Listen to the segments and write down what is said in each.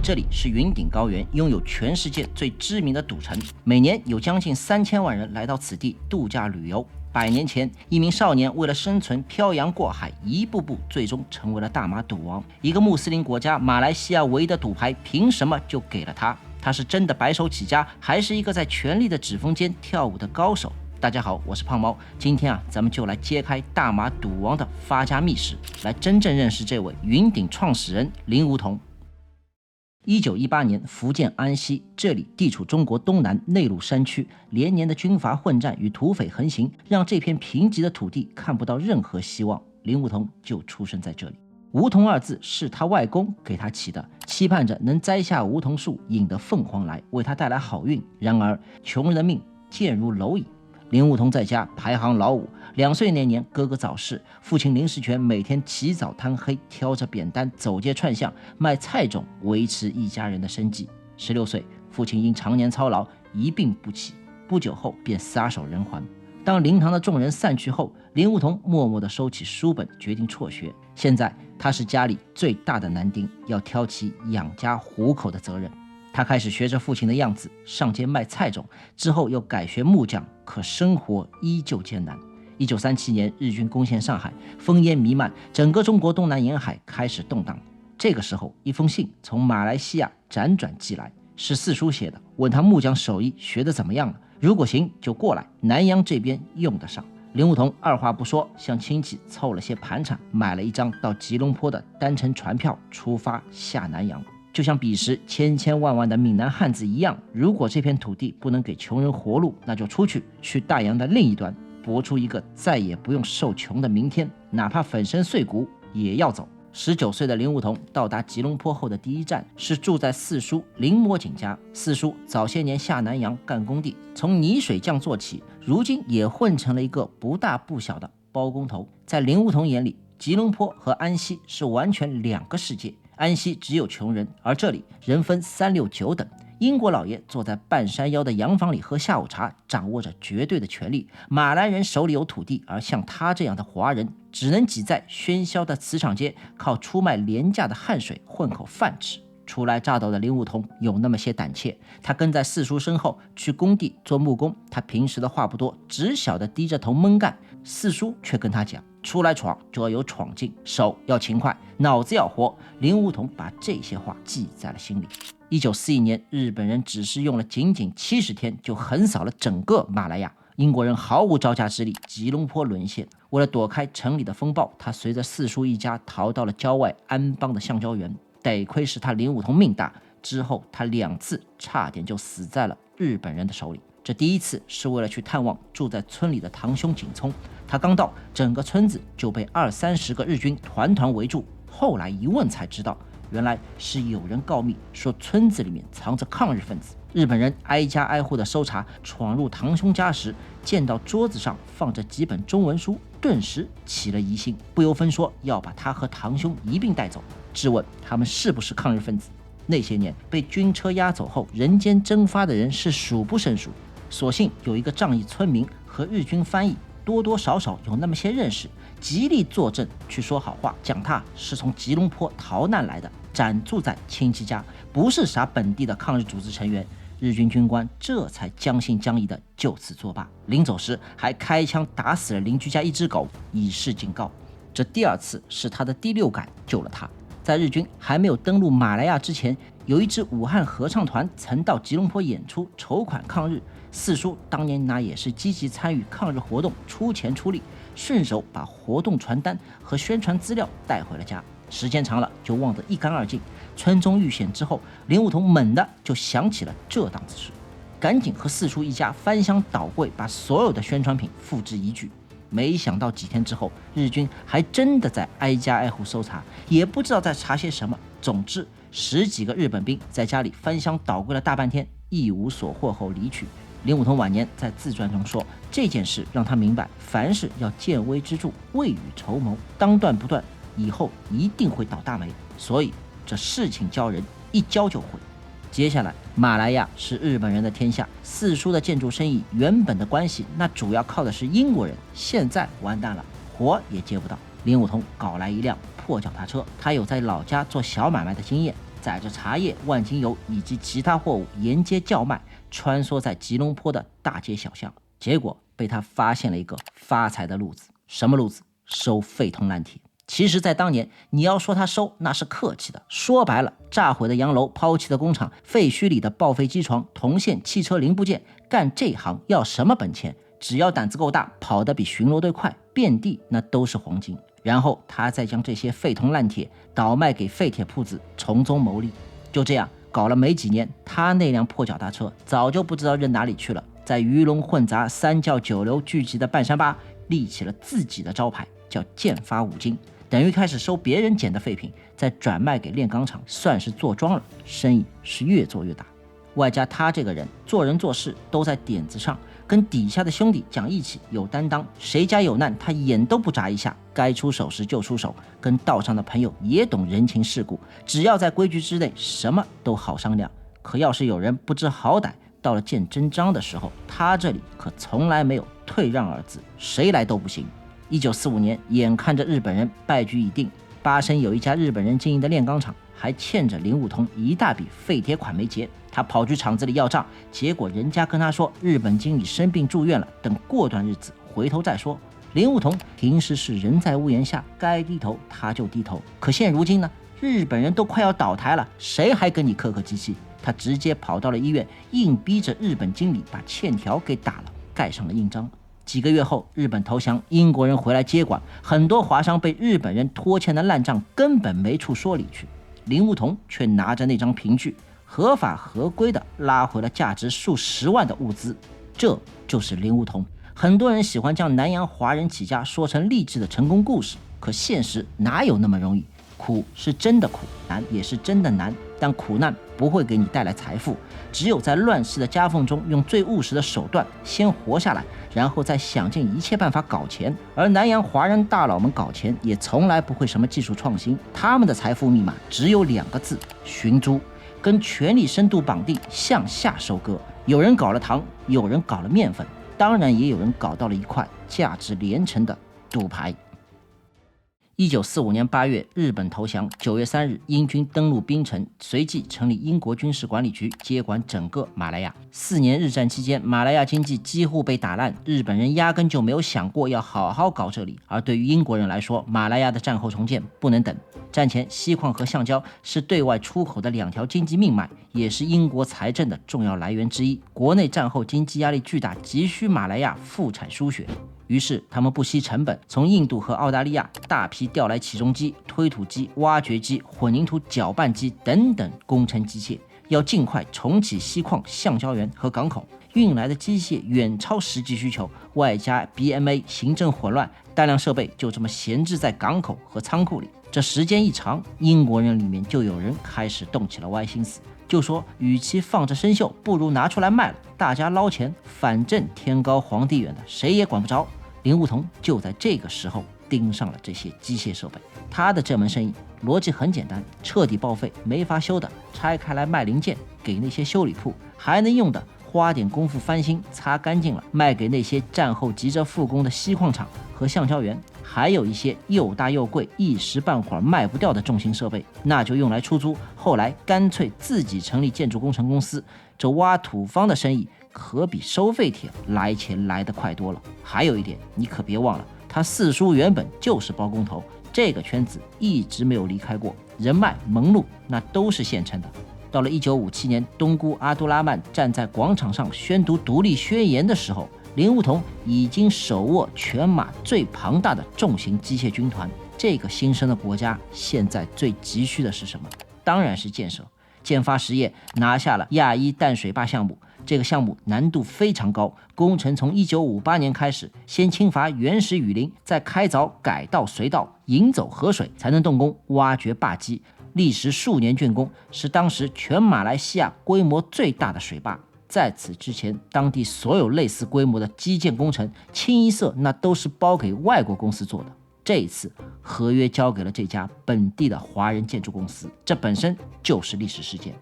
这里是云顶高原，拥有全世界最知名的赌城，每年有将近3000万人来到此地度假旅游。100年前，一名少年为了生存漂洋过海，一步步最终成为了大马赌王。一个穆斯林国家马来西亚唯一的赌牌，凭什么就给了他？他是真的白手起家，还是一个在权力的指缝间跳舞的高手？大家好，我是胖猫，今天咱们就来揭开大马赌王的发家秘史，来真正认识这位云顶创始人林梧桐。1918年，福建安溪，这里地处中国东南内陆山区，连年的军阀混战与土匪横行，让这片贫瘠的土地看不到任何希望。林梧桐就出生在这里。梧桐二字是他外公给他起的，期盼着能栽下梧桐树，引得凤凰来，为他带来好运。然而穷人的命贱如蝼蚁。林梧桐在家排行老5。2岁那年，哥哥早逝，父亲林世全每天起早贪黑，挑着扁担走街串巷卖菜种，维持一家人的生计。16岁，父亲因常年操劳一病不起，不久后便撒手人寰。当灵堂的众人散去后，林梧桐默默地收起书本，决定辍学。现在他是家里最大的男丁，要挑起养家糊口的责任。他开始学着父亲的样子上街卖菜种，之后又改学木匠，可生活依旧艰难。1937年，日军攻陷上海，烽烟弥漫，整个中国东南沿海开始动荡。这个时候，一封信从马来西亚辗转寄来，是四叔写的，问他木匠手艺学得怎么样了，如果行就过来，南洋这边用得上。林梧桐二话不说，向亲戚凑了些盘缠，买了一张到吉隆坡的单程船票，出发下南洋。就像彼时千千万万的闽南汉子一样，如果这片土地不能给穷人活路，那就出去大洋的另一端，搏出一个再也不用受穷的明天，哪怕粉身碎骨也要走。19岁的林梧桐到达吉隆坡后的第一站是住在四叔林摸景家。四叔早些年下南洋干工地，从泥水匠做起，如今也混成了一个不大不小的包工头。在林梧桐眼里，吉隆坡和安溪是完全两个世界。安溪只有穷人，而这里人分3、6、9等。英国老爷坐在半山腰的洋房里喝下午茶，掌握着绝对的权力。马来人手里有土地，而像他这样的华人只能挤在喧嚣的磁场街，靠出卖廉价的汗水混口饭吃。初来乍到的林梧桐有那么些胆怯，他跟在四叔身后去工地做木工。他平时的话不多，只晓得低着头闷干。四叔却跟他讲，出来闯就要有闯劲，手要勤快，脑子要活。林梧桐把这些话记在了心里。1941年，日本人只是用了仅仅70天就横扫了整个马来亚，英国人毫无招架之力，吉隆坡沦陷。为了躲开城里的风暴，他随着四叔一家逃到了郊外安邦的橡胶园。得亏是他林梧桐命大，之后他2次差点就死在了日本人的手里。这第一次是为了去探望住在村里的堂兄景聪，他刚到，整个村子就被20-30个日军团团围住。后来一问才知道，原来是有人告密说村子里面藏着抗日分子。日本人挨家挨户的搜查，闯入堂兄家时，见到桌子上放着几本中文书，顿时起了疑心，不由分说要把他和堂兄一并带走，质问他们是不是抗日分子。那些年被军车押走后人间蒸发的人是数不胜数，所幸有一个仗义村民和日军翻译多多少少有那么些认识，极力作证去说好话，讲他是从吉隆坡逃难来的，暂住在亲戚家，不是啥本地的抗日组织成员。日军军官这才将信将疑的就此作罢，临走时还开枪打死了邻居家一只狗，以示警告。这第2次是他的第6感救了他。在日军还没有登陆马来亚之前，有一支武汉合唱团曾到吉隆坡演出，筹款抗日。四叔当年那也是积极参与抗日活动，出钱出力，顺手把活动传单和宣传资料带回了家。时间长了就忘得一干二净。村中遇险之后，林梧桐猛地就想起了这档子事，赶紧和四叔一家翻箱倒柜，把所有的宣传品付之一炬。没想到几天之后，日军还真的在挨家挨户搜查，也不知道在查些什么。总之10几个日本兵在家里翻箱倒柜了大半天，一无所获后离去。林梧桐晚年在自传中说，这件事让他明白，凡事要见微知著，未雨绸缪，当断不断，以后一定会倒大霉。所以这事情教人，一教就会。接下来马来亚是日本人的天下，四叔的建筑生意原本的关系那主要靠的是英国人，现在完蛋了，活也接不到。林梧桐搞来一辆破脚踏车，他有在老家做小买卖的经验，载着茶叶、万金油以及其他货物沿街叫卖，穿梭在吉隆坡的大街小巷。结果被他发现了一个发财的路子。什么路子？收废铜烂铁。其实在当年，你要说他收，那是客气的。说白了，炸毁的洋楼、抛弃的工厂、废墟里的报废机床、铜线、汽车零部件，干这行要什么本钱？只要胆子够大，跑得比巡逻队快，遍地那都是黄金。然后他再将这些废铜烂铁倒卖给废铁铺子，从中牟利。就这样搞了没几年，他那辆破脚踏车早就不知道扔哪里去了，在鱼龙混杂、三教九流聚集的半山八立起了自己的招牌，叫建发五金，等于开始收别人捡的废品，再转卖给炼钢厂，算是做庄了。生意是越做越大，外加他这个人做人做事都在点子上，跟底下的兄弟讲义气，有担当，谁家有难他眼都不眨一下，该出手时就出手，跟道上的朋友也懂人情世故，只要在规矩之内，什么都好商量。可要是有人不知好歹，到了见真章的时候，他这里可从来没有退让二字，谁来都不行。1945年，眼看着日本人败局已定，巴生有一家日本人经营的炼钢厂，还欠着林务同一大笔废铁款没结，他跑去厂子里要账，结果人家跟他说日本经理生病住院了，等过段日子回头再说。林务同平时是人在屋檐下，该低头他就低头，可现如今呢，日本人都快要倒台了，谁还跟你客客气气？他直接跑到了医院，硬逼着日本经理把欠条给打了，盖上了印章。几个月后，日本投降，英国人回来接管，很多华商被日本人拖欠的烂账根本没处说理去。林务同却拿着那张凭据，合法合规的拉回了价值数十万的物资。这就是林务同。很多人喜欢将南洋华人起家说成励志的成功故事，可现实哪有那么容易？苦是真的苦，难也是真的难，但苦难不会给你带来财富，只有在乱世的夹缝中，用最务实的手段先活下来，然后再想尽一切办法搞钱。而南洋华人大佬们搞钱也从来不会什么技术创新，他们的财富密码只有2个字：寻租，跟权力深度绑定，向下收割。有人搞了糖，有人搞了面粉，当然也有人搞到了一块价值连城的赌牌。1945年8月，日本投降。9月3日，英军登陆槟城，随即成立英国军事管理局，接管整个马来亚。4年日战期间，马来亚经济几乎被打烂，日本人压根就没有想过要好好搞这里。而对于英国人来说，马来亚的战后重建不能等。战前，锡矿和橡胶是对外出口的2条经济命脉，也是英国财政的重要来源之一。国内战后经济压力巨大，急需马来亚复产输血。于是他们不惜成本，从印度和澳大利亚大批调来起重机、推土机、挖掘机、混凝土搅拌机等等工程机械，要尽快重启锡矿、橡胶园和港口。运来的机械远超实际需求，外加 BMA 行政混乱，大量设备就这么闲置在港口和仓库里。这时间一长，英国人里面就有人开始动起了歪心思，就说与其放着生锈，不如拿出来卖了，大家捞钱，反正天高皇帝远的，谁也管不着。林务同就在这个时候盯上了这些机械设备。他的这门生意逻辑很简单，彻底报废没法修的拆开来卖零件给那些修理铺，还能用的花点功夫翻新擦干净了卖给那些战后急着复工的锡矿厂和橡胶园。还有一些又大又贵一时半会儿卖不掉的重型设备，那就用来出租，后来干脆自己成立建筑工程公司。这挖土方的生意可比收废铁来钱来得快多了。还有一点你可别忘了，他四叔原本就是包工头，这个圈子一直没有离开过，人脉门路那都是现成的。到了1957年，东姑阿杜拉曼站在广场上宣读独立宣言的时候，林务同已经手握全马最庞大的重型机械军团。这个新生的国家现在最急需的是什么？当然是建设。建发实业拿下了亚一淡水坝项目，这个项目难度非常高，工程从1958年开始，先清伐原始雨林，再开凿改道隧道，引走河水，才能动工挖掘坝基，历时数年竣工，是当时全马来西亚规模最大的水坝。在此之前，当地所有类似规模的基建工程，清一色那都是包给外国公司做的。这一次合约交给了这家本地的华人建筑公司，这本身就是历史事件。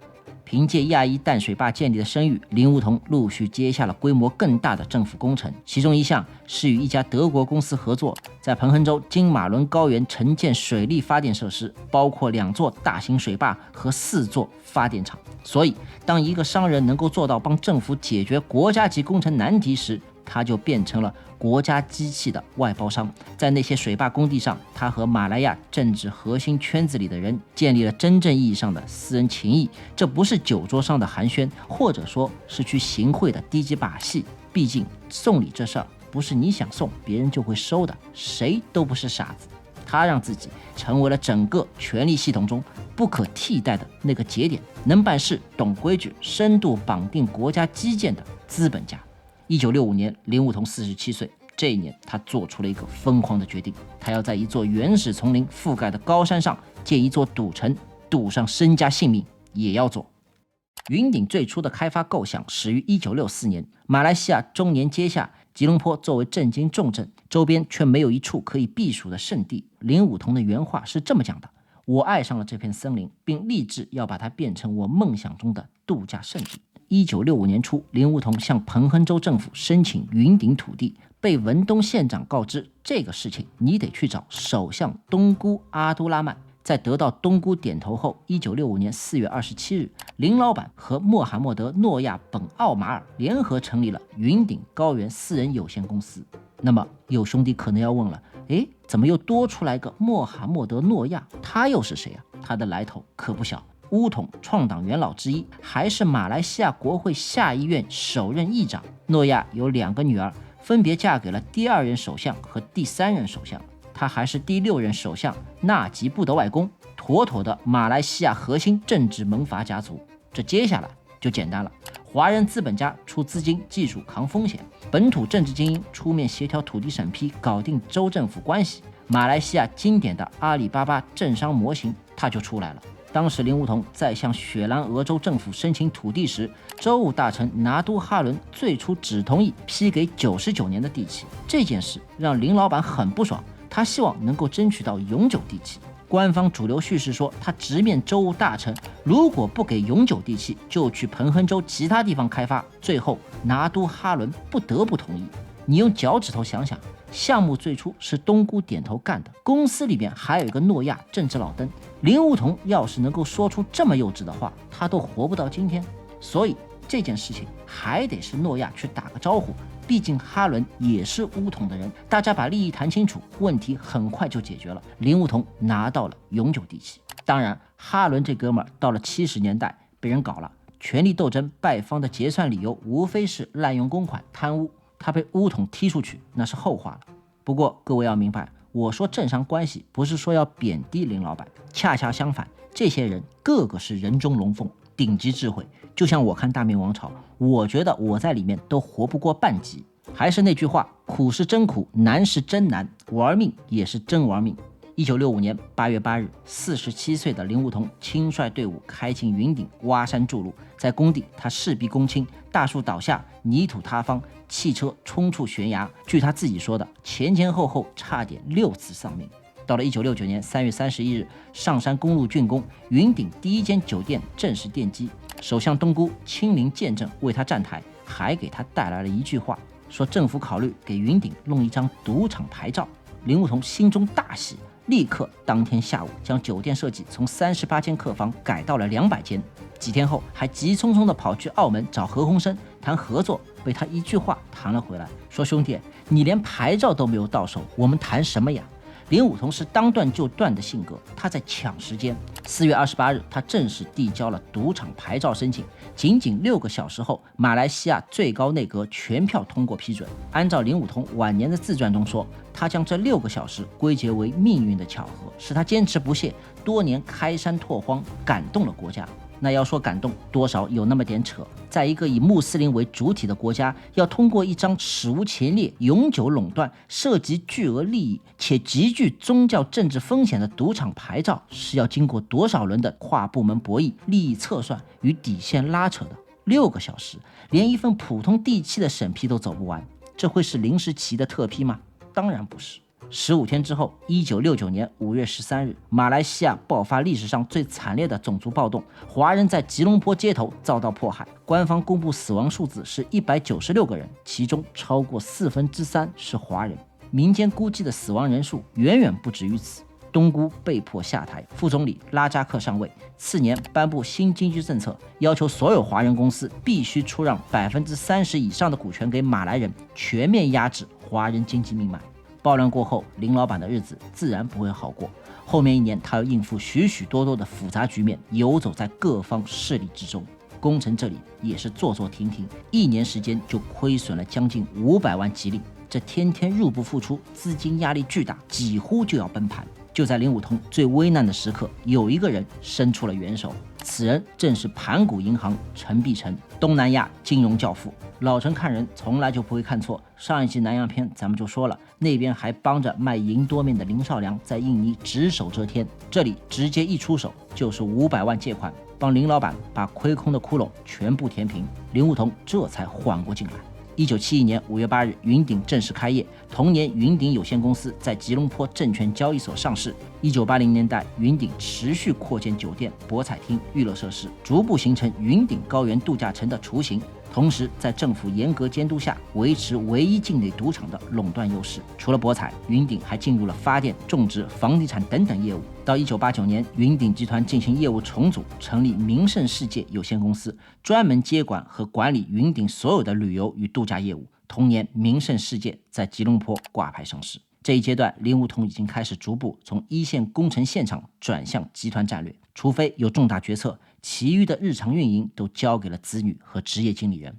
凭借亚一淡水坝建立的声誉，林梧桐陆续接下了规模更大的政府工程，其中一项是与一家德国公司合作，在彭亨州金马伦高原承建水力发电设施，包括2座大型水坝和4座发电厂。所以，当一个商人能够做到帮政府解决国家级工程难题时，他就变成了国家机器的外包商。在那些水坝工地上，他和马来亚政治核心圈子里的人建立了真正意义上的私人情谊。这不是酒桌上的寒暄，或者说是去行贿的低级把戏。毕竟送礼这事儿不是你想送别人就会收的，谁都不是傻子。他让自己成为了整个权力系统中不可替代的那个节点，能办事、懂规矩、深度绑定国家基建的资本家。1965年，林梧桐47岁。这一年，他做出了一个疯狂的决定，他要在一座原始丛林覆盖的高山上建一座赌城，赌上身家性命也要做。云顶最初的开发构想始于1964年，马来西亚中年接下，吉隆坡作为政经重镇，周边却没有一处可以避暑的圣地。林梧桐的原话是这么讲的：我爱上了这片森林，并立志要把它变成我梦想中的度假胜地。1965年初，林梧桐向彭亨州政府申请云顶土地，被文东县长告知这个事情你得去找首相东姑阿都拉曼。在得到东姑点头后，1965年4月27日，林老板和穆罕默德·诺亚·本·奥马尔联合成立了云顶高原私人有限公司。那么有兄弟可能要问了，怎么又多出来个穆罕默德·诺亚？他又是谁啊？他的来头可不小。巫统创党元老之一，还是马来西亚国会下议院首任议长。诺亚有2个女儿，分别嫁给了第2任首相和第3任首相。他还是第6任首相纳吉布的外公，妥妥的马来西亚核心政治门阀家族。这接下来就简单了，华人资本家出资金、技术扛风险，本土政治精英出面协调土地审批，搞定州政府关系。马来西亚经典的阿里巴巴政商模型它就出来了。当时林梧桐在向雪兰莪州政府申请土地时，州务大臣拿督哈伦最初只同意批给99年的地契。这件事让林老板很不爽，他希望能够争取到永久地契。官方主流叙事说，他直面州务大臣，如果不给永久地契，就去彭亨州其他地方开发。最后拿督哈伦不得不同意。你用脚趾头想想，项目最初是东姑点头干的，公司里面还有一个诺亚政治老登。林梧桐要是能够说出这么幼稚的话，他都活不到今天。所以这件事情还得是诺亚去打个招呼，毕竟哈伦也是巫统的人，大家把利益谈清楚，问题很快就解决了。林梧桐拿到了永久地契。当然，哈伦这哥们儿到了70年代被人搞了，权力斗争败方的结算理由无非是滥用公款、贪污。他被巫统踢出去，那是后话了。不过各位要明白，我说政商关系不是说要贬低林老板，恰恰相反，这些人个个是人中龙凤，顶级智慧。就像我看大明王朝，我觉得我在里面都活不过半集。还是那句话，苦是真苦，难是真难，玩命也是真玩命。1965年8月8日，47岁的林梧桐亲率队伍开进云顶，挖山筑路。在工地，他事必躬亲，大树倒下，泥土塌方，汽车冲出悬崖。据他自己说的，前前后后差点6次丧命。到了1969年3月31日，上山公路竣工，云顶第一间酒店正式奠基。首相东姑亲临见证，为他站台，还给他带来了一句话，说政府考虑给云顶弄一张赌场牌照。林梧桐心中大喜，立刻当天下午将酒店设计从38间客房改到了200间。几天后，还急匆匆地跑去澳门找何鸿燊谈合作，被他一句话谈了回来，说兄弟，你连牌照都没有到手，我们谈什么呀？林梧桐是当断就断的性格，他在抢时间。4月28日，他正式递交了赌场牌照申请。仅仅6个小时后，马来西亚最高内阁全票通过批准。按照林梧桐晚年的自传中说，他将这6个小时归结为命运的巧合，是他坚持不懈，多年开山拓荒，感动了国家。那要说感动，多少有那么点扯。在一个以穆斯林为主体的国家，要通过一张史无前例、永久垄断、涉及巨额利益且极具宗教政治风险的赌场牌照，是要经过多少轮的跨部门博弈、利益测算与底线拉扯的？6个小时，连一份普通地契的审批都走不完，这会是临时起意的特批吗？当然不是。15天之后，1969年5月13日，马来西亚爆发历史上最惨烈的种族暴动，华人在吉隆坡街头遭到迫害。官方公布死亡数字是196个人，其中超过3/4是华人。民间估计的死亡人数远远不止于此。东姑被迫下台，副总理拉扎克上位。次年颁布新经济政策，要求所有华人公司必须出让30%以上的股权给马来人，全面压制华人经济命脉。暴乱过后，林老板的日子自然不会好过。后面1年，他要应付许许多多的复杂局面，游走在各方势力之中。工程这里也是坐坐停停，1年时间就亏损了将近500万吉令。这天天入不敷出，资金压力巨大，几乎就要崩盘。就在林武通最危难的时刻，有一个人伸出了援手，此人正是盘古银行陈碧晨，东南亚金融教父。老陈看人从来就不会看错，上一集南洋篇咱们就说了，那边还帮着卖银多面的林少良在印尼只手遮天，这里直接一出手就是500万借款，帮林老板把亏空的窟窿全部填平，林武通这才缓过劲来。1971年5月8日，云顶正式开业。同年，云顶有限公司在吉隆坡证券交易所上市。1980年代，云顶持续扩建酒店、博彩厅、娱乐设施，逐步形成云顶高原度假城的雏形。同时，在政府严格监督下，维持唯一境内赌场的垄断优势。除了博彩，云顶还进入了发电、种植、房地产等等业务。到1989年，云顶集团进行业务重组，成立名胜世界有限公司，专门接管和管理云顶所有的旅游与度假业务。同年，名胜世界在吉隆坡挂牌上市。这一阶段，林武通已经开始逐步从一线工程现场转向集团战略，除非有重大决策，其余的日常运营都交给了子女和职业经理人。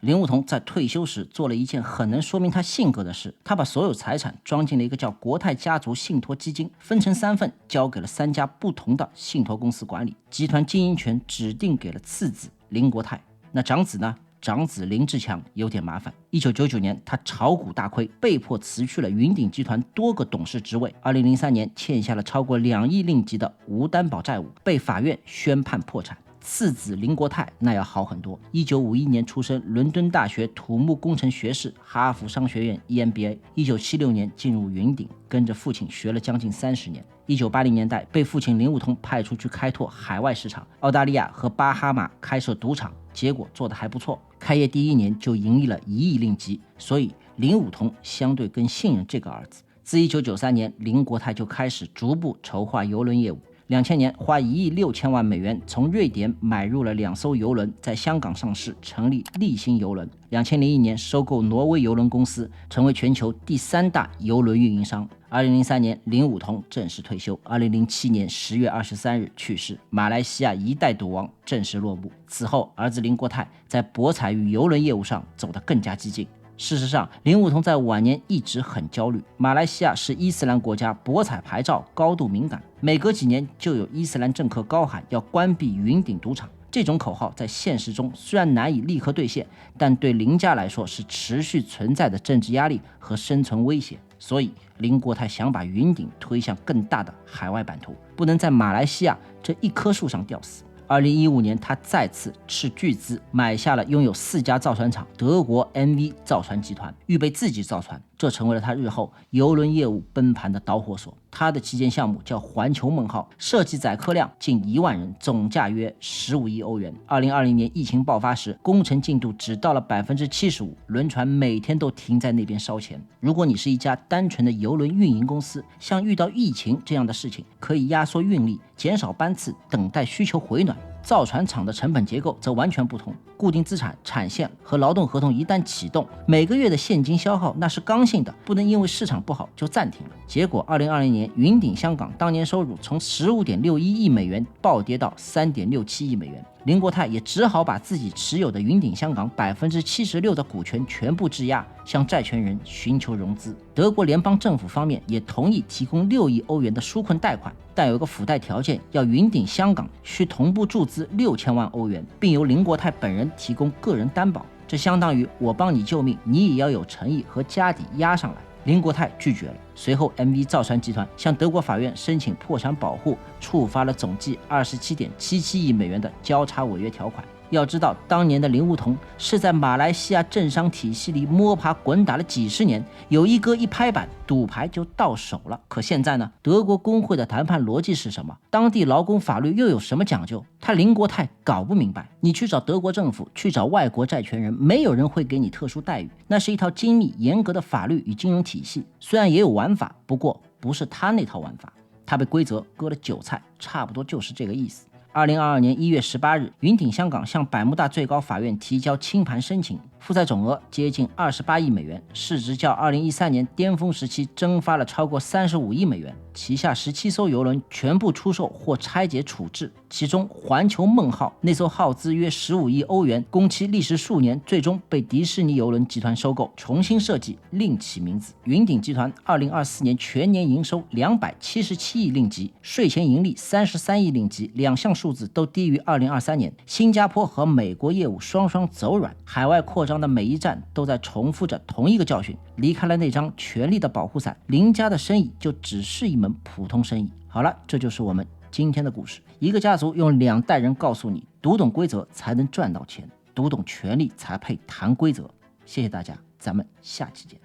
林武通在退休时做了一件很能说明他性格的事，他把所有财产装进了一个叫国泰家族信托基金，分成3份，交给了3家不同的信托公司管理，集团经营权指定给了次子林国泰。那长子呢？长子林志强有点麻烦。1999年，他炒股大亏，被迫辞去了云顶集团多个董事职位。2003年，欠下了超过2亿令吉的无担保债务，被法院宣判破产。次子林国泰那要好很多，1951年出生，伦敦大学土木工程学士，哈佛商学院 EMBA。1976年进入云顶，跟着父亲学了将近30年。1980年代被父亲林武通派出去开拓海外市场，澳大利亚和巴哈马开设赌场，结果做得还不错，开业第1年就盈利了1亿令吉，所以林武通相对更信任这个儿子。自1993年，林国泰就开始逐步筹划邮轮业务。2000年，花1亿6千万美元从瑞典买入了2艘邮轮，在香港上市，成立立新邮轮。2001年，收购挪威邮轮公司，成为全球第3大邮轮运营商。2003年，林武通正式退休。2007年10月23日去世，马来西亚一代赌王正式落幕。此后，儿子林国泰在博彩与邮轮业务上走得更加激进。事实上，林武通在晚年一直很焦虑。马来西亚是伊斯兰国家，博彩牌照高度敏感，每隔几年就有伊斯兰政客高喊要关闭云顶赌场。这种口号在现实中虽然难以立刻兑现，但对林家来说是持续存在的政治压力和生存威胁。所以林国泰想把云顶推向更大的海外版图，不能在马来西亚这一棵树上吊死。2015年，他再次斥巨资买下了拥有4家造船厂德国 MV 造船集团，预备自己造船，这成为了他日后邮轮业务崩盘的导火索。他的旗舰项目叫环球梦号，设计载客量近1万人，总价约15亿欧元。2020年疫情爆发时，工程进度只到了75%，轮船每天都停在那边烧钱。如果你是一家单纯的邮轮运营公司，像遇到疫情这样的事情，可以压缩运力，减少班次，等待需求回暖。造船厂的成本结构则完全不同，固定资产、产线和劳动合同一旦启动，每个月的现金消耗那是刚性的，不能因为市场不好就暂停了。结果2020年，云顶香港当年收入从15.61亿美元暴跌到3.67亿美元。林国泰也只好把自己持有的云顶香港76%的股权全部质押，向债权人寻求融资。德国联邦政府方面也同意提供6亿欧元的纾困贷款，但有个附带条件，要云顶香港需同步注资6000万欧元，并由林国泰本人提供个人担保，这相当于我帮你救命，你也要有诚意和家底压上来。林国泰拒绝了。随后 MV 造船集团向德国法院申请破产保护，触发了总计27.77亿美元的交叉违约条款。要知道，当年的林梧桐是在马来西亚政商体系里摸爬滚打了几十年，有一哥一拍板，赌牌就到手了。可现在呢，德国工会的谈判逻辑是什么？当地劳工法律又有什么讲究？他林国泰搞不明白。你去找德国政府，去找外国债权人，没有人会给你特殊待遇。那是一套精密严格的法律与金融体系，虽然也有玩法，不过不是他那套玩法。他被规则割了韭菜，差不多就是这个意思。2022年1月18日，云顶香港向百慕大最高法院提交清盘申请，负债总额接近28亿美元，市值较2013年巅峰时期蒸发了超过35亿美元。旗下17艘邮轮全部出售或拆解处置，其中环球梦号那艘耗资约15亿欧元，工期历时数年，最终被迪士尼邮轮集团收购，重新设计，另起名字。云顶集团2024年全年营收277亿令吉，税前盈利33亿令吉，两项数字都低于2023年。新加坡和美国业务双双走软，海外扩张的每一站都在重复着同一个教训，离开了那张权力的保护伞，林家的生意就只是一门普通生意。好了，这就是我们今天的故事。一个家族用2代人告诉你，读懂规则才能赚到钱，读懂权力才配谈规则。谢谢大家，咱们下期见。